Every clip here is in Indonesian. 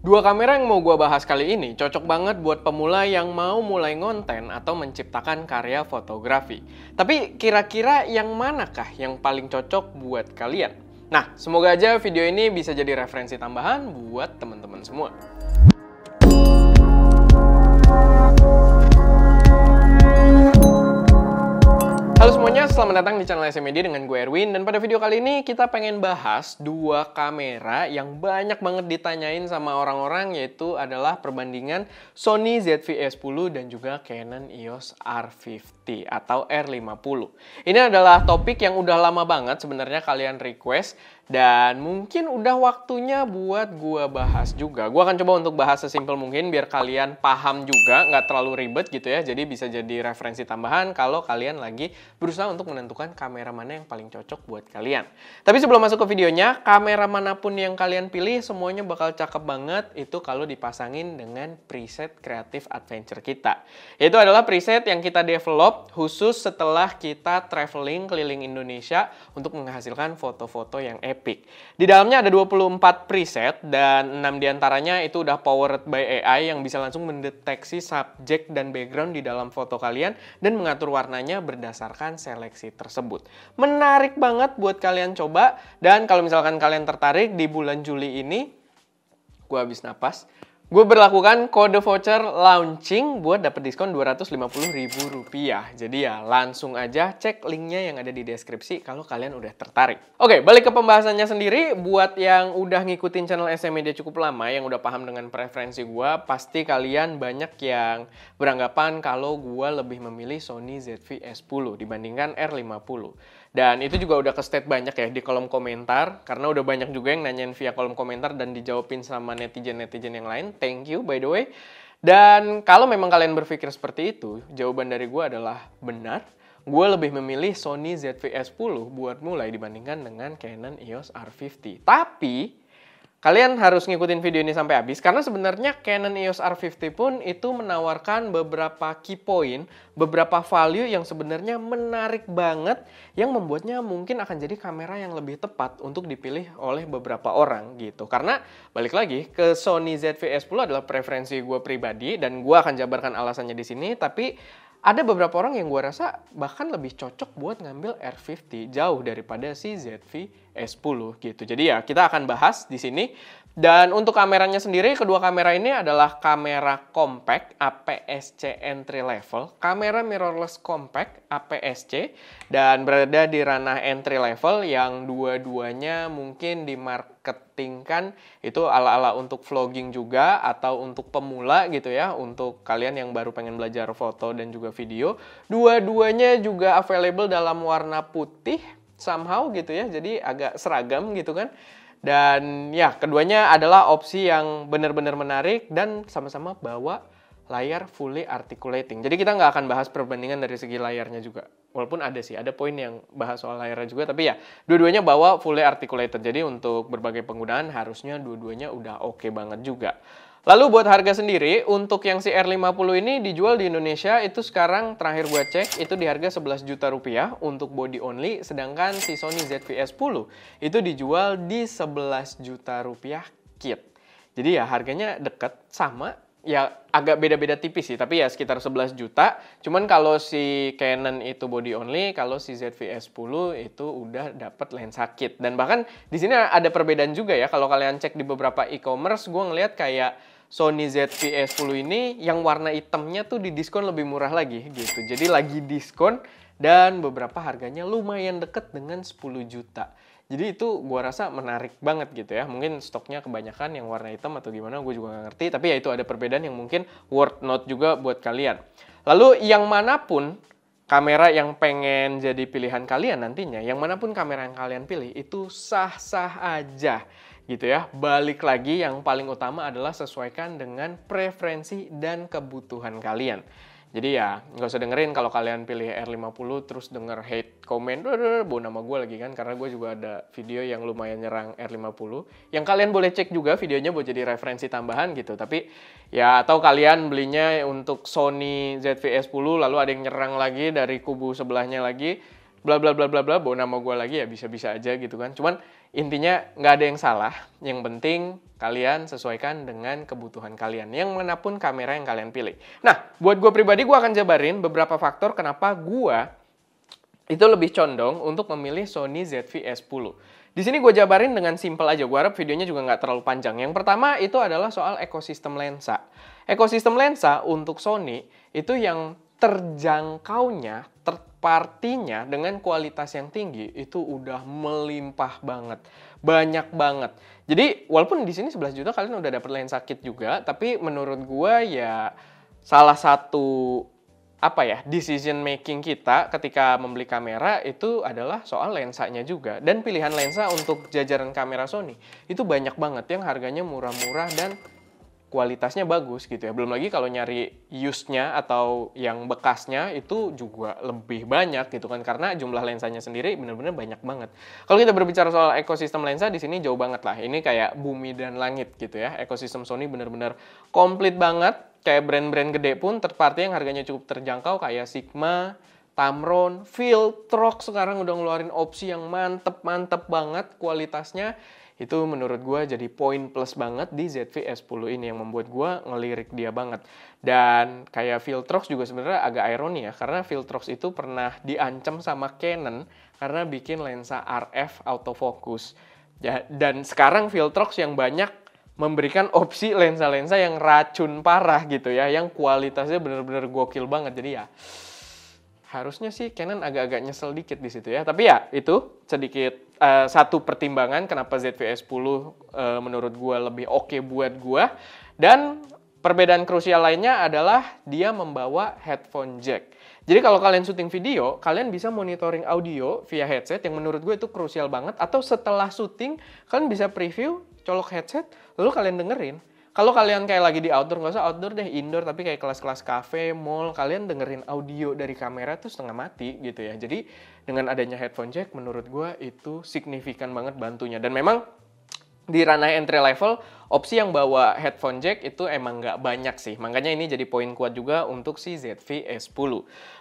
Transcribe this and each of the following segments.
Dua kamera yang mau gue bahas kali ini cocok banget buat pemula yang mau mulai ngonten atau menciptakan karya fotografi. Tapi kira-kira yang manakah yang paling cocok buat kalian? Nah, semoga aja video ini bisa jadi referensi tambahan buat teman-teman semua. Halo semuanya, selamat datang di channel SMED dengan gue Erwin. Dan pada video kali ini kita pengen bahas dua kamera yang banyak banget ditanyain sama orang-orang, yaitu adalah perbandingan Sony ZV-E10 dan juga Canon EOS R50 atau R50. Ini adalah topik yang udah lama banget sebenarnya kalian request, dan mungkin udah waktunya buat gue bahas juga. Gue akan coba untuk bahas sesimpel mungkin biar kalian paham juga, nggak terlalu ribet gitu ya. Jadi bisa jadi referensi tambahan kalau kalian lagi berusaha untuk menentukan kamera mana yang paling cocok buat kalian. Tapi sebelum masuk ke videonya, kamera manapun yang kalian pilih semuanya bakal cakep banget itu kalau dipasangin dengan preset Creative Adventure kita. Itu adalah preset yang kita develop khusus setelah kita traveling keliling Indonesia untuk menghasilkan foto-foto yang epic. Di dalamnya ada 24 preset dan 6 diantaranya itu udah powered by AI yang bisa langsung mendeteksi subjek dan background di dalam foto kalian dan mengatur warnanya berdasarkan seleksi tersebut. Menarik banget buat kalian coba, dan kalau misalkan kalian tertarik di bulan Juli ini, gue habis napas, gue berlakukan kode voucher launching buat dapet diskon Rp250.000. Jadi ya langsung aja cek linknya yang ada di deskripsi kalau kalian udah tertarik. Oke, balik ke pembahasannya sendiri. Buat yang udah ngikutin channel SMeD cukup lama, yang udah paham dengan preferensi gue, pasti kalian banyak yang beranggapan kalau gue lebih memilih Sony ZV-E10 dibandingkan R50. Dan itu juga udah ke-state banyak ya di kolom komentar, karena udah banyak juga yang nanyain via kolom komentar dan dijawabin sama netizen-netizen yang lain. Thank you by the way. Dan kalau memang kalian berpikir seperti itu, jawaban dari gue adalah benar. Gue lebih memilih Sony ZV-E10 buat mulai dibandingkan dengan Canon EOS R50. Tapi kalian harus ngikutin video ini sampai habis, karena sebenarnya Canon EOS R50 pun itu menawarkan beberapa key point, beberapa value yang sebenarnya menarik banget, yang membuatnya mungkin akan jadi kamera yang lebih tepat untuk dipilih oleh beberapa orang gitu. Karena balik lagi ke Sony ZV-E10 adalah preferensi gue pribadi, dan gue akan jabarkan alasannya di sini, tapi ada beberapa orang yang gue rasa bahkan lebih cocok buat ngambil R50 jauh daripada si ZV-E10 gitu. Jadi ya kita akan bahas di sini. Dan untuk kameranya sendiri, kedua kamera ini adalah kamera compact APS-C entry level, kamera mirrorless compact APS-C, dan berada di ranah entry level yang dua-duanya mungkin dimarketingkan itu ala-ala untuk vlogging juga atau untuk pemula gitu ya, untuk kalian yang baru pengen belajar foto dan juga video. Dua-duanya juga available dalam warna putih somehow gitu ya, jadi agak seragam gitu kan. Dan ya, keduanya adalah opsi yang benar-benar menarik dan sama-sama bawa layar fully articulating. Jadi kita nggak akan bahas perbandingan dari segi layarnya juga. Walaupun ada sih, ada poin yang bahas soal layarnya juga. Tapi ya, dua-duanya bawa fully articulated. Jadi untuk berbagai penggunaan harusnya dua-duanya udah oke banget juga. Lalu buat harga sendiri, untuk yang si R50 ini dijual di Indonesia itu sekarang terakhir gue cek itu di harga Rp11 juta untuk body only, sedangkan si Sony ZV-E10 itu dijual di Rp11 juta kit. Jadi ya harganya deket sama, ya agak beda-beda tipis sih, tapi ya sekitar 11 juta. Cuman kalau si Canon itu body only, kalau si ZV-E10 itu udah dapat lensa kit. Dan bahkan di sini ada perbedaan juga ya, kalau kalian cek di beberapa e-commerce, gue ngeliat kayak Sony ZV-E10 ini yang warna hitamnya tuh didiskon lebih murah lagi gitu. Jadi lagi diskon dan beberapa harganya lumayan deket dengan 10 juta. Jadi itu gue rasa menarik banget gitu ya. Mungkin stoknya kebanyakan yang warna hitam atau gimana gue juga gak ngerti. Tapi ya itu ada perbedaan yang mungkin worth note juga buat kalian. Lalu yang manapun kamera yang pengen jadi pilihan kalian nantinya, yang manapun kamera yang kalian pilih itu sah-sah aja gitu ya. Balik lagi yang paling utama adalah sesuaikan dengan preferensi dan kebutuhan kalian. Jadi ya nggak usah dengerin kalau kalian pilih R50 terus denger hate comment, bawa nama gue lagi kan, karena gue juga ada video yang lumayan nyerang R50 yang kalian boleh cek juga videonya buat jadi referensi tambahan gitu. Tapi ya atau kalian belinya untuk Sony ZV-E10 lalu ada yang nyerang lagi dari kubu sebelahnya lagi, bla bla bla bla bla, bawa nama gue lagi ya bisa-bisa aja gitu kan. Cuman intinya nggak ada yang salah. Yang penting kalian sesuaikan dengan kebutuhan kalian, yang manapun kamera yang kalian pilih. Nah, buat gue pribadi, gue akan jabarin beberapa faktor kenapa gue itu lebih condong untuk memilih Sony ZV-E10. Di sini gue jabarin dengan simple aja. Gue harap videonya juga nggak terlalu panjang. Yang pertama itu adalah soal ekosistem lensa. Ekosistem lensa untuk Sony itu yang terjangkaunya, terpartinya dengan kualitas yang tinggi itu udah melimpah banget. Banyak banget. Jadi walaupun di sini 11 juta kalian udah dapet lensa kit juga, tapi menurut gue ya salah satu decision making kita ketika membeli kamera itu adalah soal lensanya juga. Dan pilihan lensa untuk jajaran kamera Sony itu banyak banget yang harganya murah-murah dan kualitasnya bagus gitu ya. Belum lagi kalau nyari used-nya atau yang bekasnya itu juga lebih banyak gitu kan, karena jumlah lensanya sendiri benar-benar banyak banget. Kalau kita berbicara soal ekosistem lensa di sini jauh banget lah. Ini kayak bumi dan langit gitu ya. Ekosistem Sony benar-benar komplit banget. Kayak brand-brand gede pun third party yang harganya cukup terjangkau kayak Sigma, Tamron, Viltrox sekarang udah ngeluarin opsi yang mantep banget kualitasnya. Itu menurut gue jadi poin plus banget di ZV-E10 ini yang membuat gue ngelirik dia banget. Dan kayak Viltrox juga sebenarnya agak ironi ya, karena Viltrox itu pernah diancam sama Canon karena bikin lensa RF autofocus. Ya, dan sekarang Viltrox yang banyak memberikan opsi lensa-lensa yang racun parah gitu ya, yang kualitasnya bener-bener gokil banget. Jadi ya harusnya sih Canon agak-agak nyesel dikit di situ ya. Tapi ya itu sedikit satu pertimbangan kenapa ZV-E10 menurut gue lebih oke buat gue. Dan perbedaan krusial lainnya adalah dia membawa headphone jack. Jadi kalau kalian syuting video, kalian bisa monitoring audio via headset yang menurut gue itu krusial banget. Atau setelah syuting, kalian bisa preview, colok headset, lalu kalian dengerin. Kalau kalian kayak lagi di outdoor, nggak usah outdoor deh, indoor, tapi kayak kelas-kelas cafe, mall, kalian dengerin audio dari kamera tuh setengah mati gitu ya. Jadi dengan adanya headphone jack, menurut gue itu signifikan banget bantunya. Dan memang di ranah entry level, opsi yang bawa headphone jack itu emang nggak banyak sih. Makanya ini jadi poin kuat juga untuk si ZV-E10.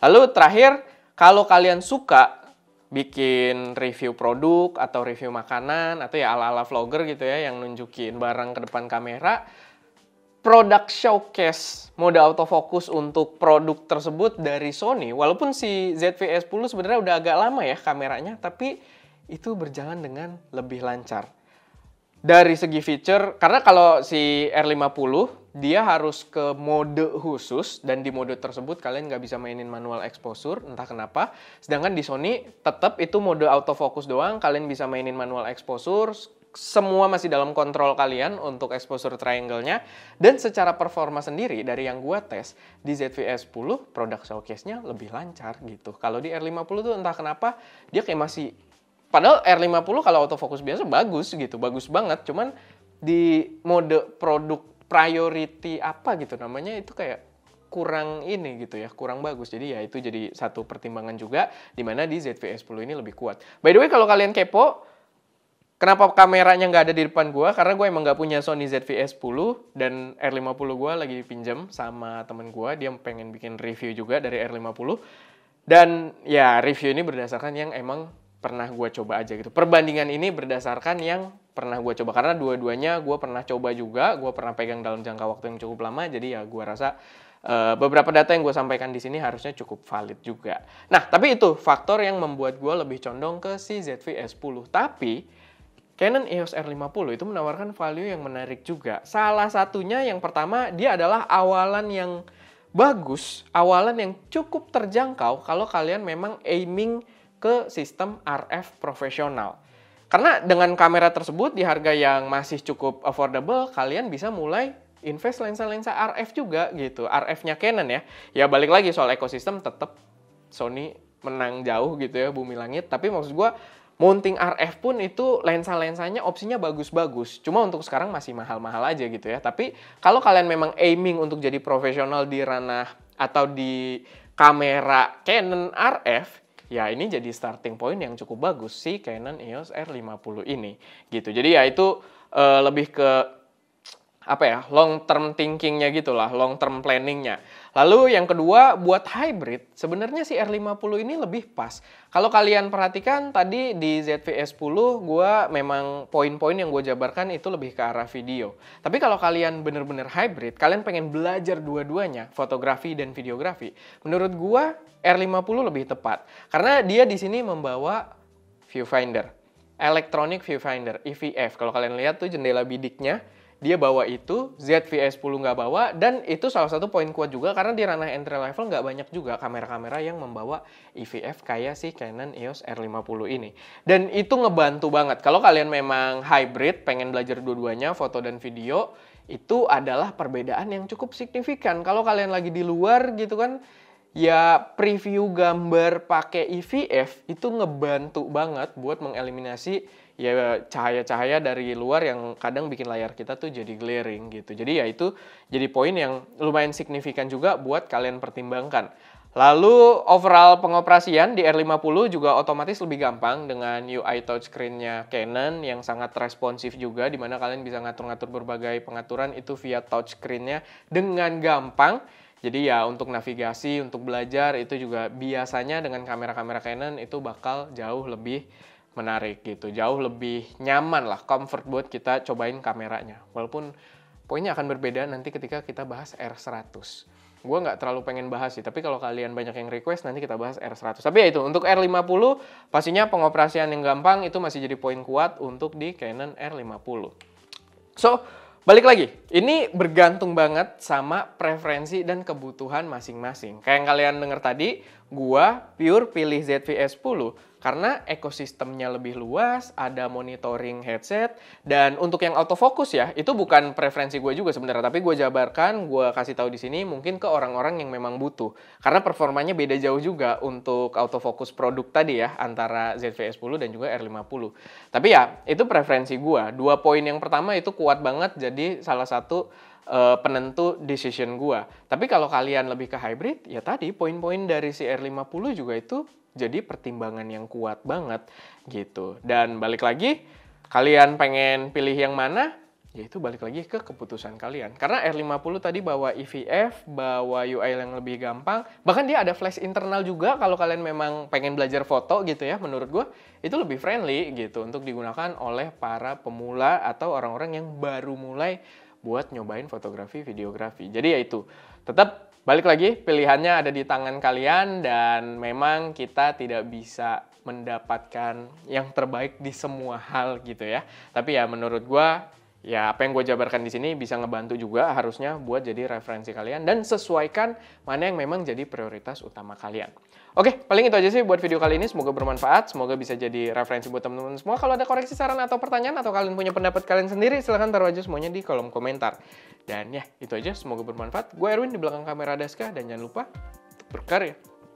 Lalu terakhir, kalau kalian suka bikin review produk atau review makanan atau ya ala-ala vlogger gitu ya yang nunjukin barang ke depan kamera, product showcase mode autofocus untuk produk tersebut dari Sony, walaupun si ZV-E10 sebenarnya udah agak lama ya kameranya, tapi itu berjalan dengan lebih lancar. Dari segi feature, karena kalau si R50 dia harus ke mode khusus, dan di mode tersebut kalian nggak bisa mainin manual exposure, entah kenapa. Sedangkan di Sony tetap itu mode autofocus doang, kalian bisa mainin manual exposure, semua masih dalam kontrol kalian untuk exposure triangle-nya. Dan secara performa sendiri, dari yang gua tes, di ZV-E10 product showcase-nya lebih lancar gitu. Kalau di R50 tuh entah kenapa, dia kayak masih... Padahal R50 kalau autofocus biasa bagus gitu, bagus banget. Cuman di mode produk priority apa gitu namanya itu kayak kurang ini gitu ya, kurang bagus. Jadi ya itu jadi satu pertimbangan juga di mana di ZV-E10 ini lebih kuat. By the way, kalau kalian kepo, kenapa kameranya nggak ada di depan gua? Karena gue emang nggak punya Sony ZV-E10 dan R50 gua lagi pinjam sama temen gua, dia pengen bikin review juga dari R50. Dan ya review ini berdasarkan yang emang pernah gue coba aja gitu. Perbandingan ini berdasarkan yang pernah gue coba. Karena dua-duanya gue pernah coba juga. Gue pernah pegang dalam jangka waktu yang cukup lama. Jadi ya gue rasa beberapa data yang gue sampaikan di sini harusnya cukup valid juga. Nah, tapi itu faktor yang membuat gue lebih condong ke si ZV-E10. Tapi Canon EOS R50 itu menawarkan value yang menarik juga. Salah satunya yang pertama, dia adalah awalan yang bagus. Awalan yang cukup terjangkau kalau kalian memang aiming ke sistem RF profesional. Karena dengan kamera tersebut di harga yang masih cukup affordable, kalian bisa mulai invest lensa-lensa RF juga gitu. RF-nya Canon ya. Ya balik lagi soal ekosistem, tetap Sony menang jauh gitu ya, bumi langit. Tapi maksud gue, mounting RF pun itu lensa-lensanya opsinya bagus-bagus. Cuma untuk sekarang masih mahal-mahal aja gitu ya. Tapi kalau kalian memang aiming untuk jadi profesional di ranah atau di kamera Canon RF, ya ini jadi starting point yang cukup bagus sih Canon EOS R50 ini gitu. Jadi ya itu lebih ke apa ya, long term thinking-nya gitu lah, long term planning-nya. Lalu yang kedua, buat hybrid, sebenarnya si R50 ini lebih pas. Kalau kalian perhatikan tadi di ZV-E10, gue memang poin-poin yang gue jabarkan itu lebih ke arah video. Tapi kalau kalian bener-bener hybrid, kalian pengen belajar dua-duanya, fotografi dan videografi, menurut gue R50 lebih tepat. Karena dia di sini membawa viewfinder, electronic viewfinder, EVF. Kalau kalian lihat tuh jendela bidiknya, dia bawa itu, ZV-E10 nggak bawa, dan itu salah satu poin kuat juga karena di ranah entry level nggak banyak juga kamera-kamera yang membawa EVF kayak si Canon EOS R50 ini. Dan itu ngebantu banget. Kalau kalian memang hybrid, pengen belajar dua-duanya, foto dan video, itu adalah perbedaan yang cukup signifikan. Kalau kalian lagi di luar gitu kan, ya preview gambar pakai EVF itu ngebantu banget buat mengeliminasi ya cahaya-cahaya dari luar yang kadang bikin layar kita tuh jadi glaring gitu. Jadi ya itu jadi poin yang lumayan signifikan juga buat kalian pertimbangkan. Lalu overall pengoperasian di R50 juga otomatis lebih gampang dengan UI touchscreen-nya Canon yang sangat responsif juga, di mana kalian bisa ngatur-ngatur berbagai pengaturan itu via touchscreen-nya dengan gampang. Jadi ya untuk navigasi, untuk belajar itu juga biasanya dengan kamera-kamera Canon itu bakal jauh lebih menarik gitu. Jauh lebih nyaman lah, comfort buat kita cobain kameranya. Walaupun poinnya akan berbeda nanti ketika kita bahas R100. Gue nggak terlalu pengen bahas sih, tapi kalau kalian banyak yang request nanti kita bahas R100. Tapi ya itu, untuk R50 pastinya pengoperasian yang gampang itu masih jadi poin kuat untuk di Canon R50. So, balik lagi, ini bergantung banget sama preferensi dan kebutuhan masing-masing. Kayak yang kalian dengar tadi, gua pure pilih ZV-E10 karena ekosistemnya lebih luas, ada monitoring headset, dan untuk yang autofocus ya, itu bukan preferensi gue juga sebenarnya, tapi gue jabarkan, gue kasih tahu di sini mungkin ke orang-orang yang memang butuh. Karena performanya beda jauh juga untuk autofocus produk tadi ya, antara ZV-E10 dan juga R50. Tapi ya, itu preferensi gue. Dua poin yang pertama itu kuat banget, jadi salah satu penentu decision gua. Tapi kalau kalian lebih ke hybrid, ya tadi poin-poin dari si R50 juga itu jadi pertimbangan yang kuat banget gitu. Dan balik lagi, kalian pengen pilih yang mana? Ya itu balik lagi ke keputusan kalian. Karena R50 tadi bawa EVF, bawa UI yang lebih gampang. Bahkan dia ada flash internal juga kalau kalian memang pengen belajar foto gitu ya. Menurut gue itu lebih friendly gitu untuk digunakan oleh para pemula atau orang-orang yang baru mulai buat nyobain fotografi, videografi. Jadi ya itu, tetap balik lagi pilihannya ada di tangan kalian dan memang kita tidak bisa mendapatkan yang terbaik di semua hal gitu ya. Tapi ya menurut gua ya apa yang gue jabarkan di sini bisa ngebantu juga harusnya buat jadi referensi kalian dan sesuaikan mana yang memang jadi prioritas utama kalian. Oke, paling itu aja sih buat video kali ini. Semoga bermanfaat, semoga bisa jadi referensi buat teman-teman semua. Kalau ada koreksi, saran, atau pertanyaan, atau kalian punya pendapat kalian sendiri, silahkan taruh aja semuanya di kolom komentar. Dan ya, itu aja. Semoga bermanfaat. Gue Erwin di belakang kamera Daska, dan jangan lupa untuk berkarya.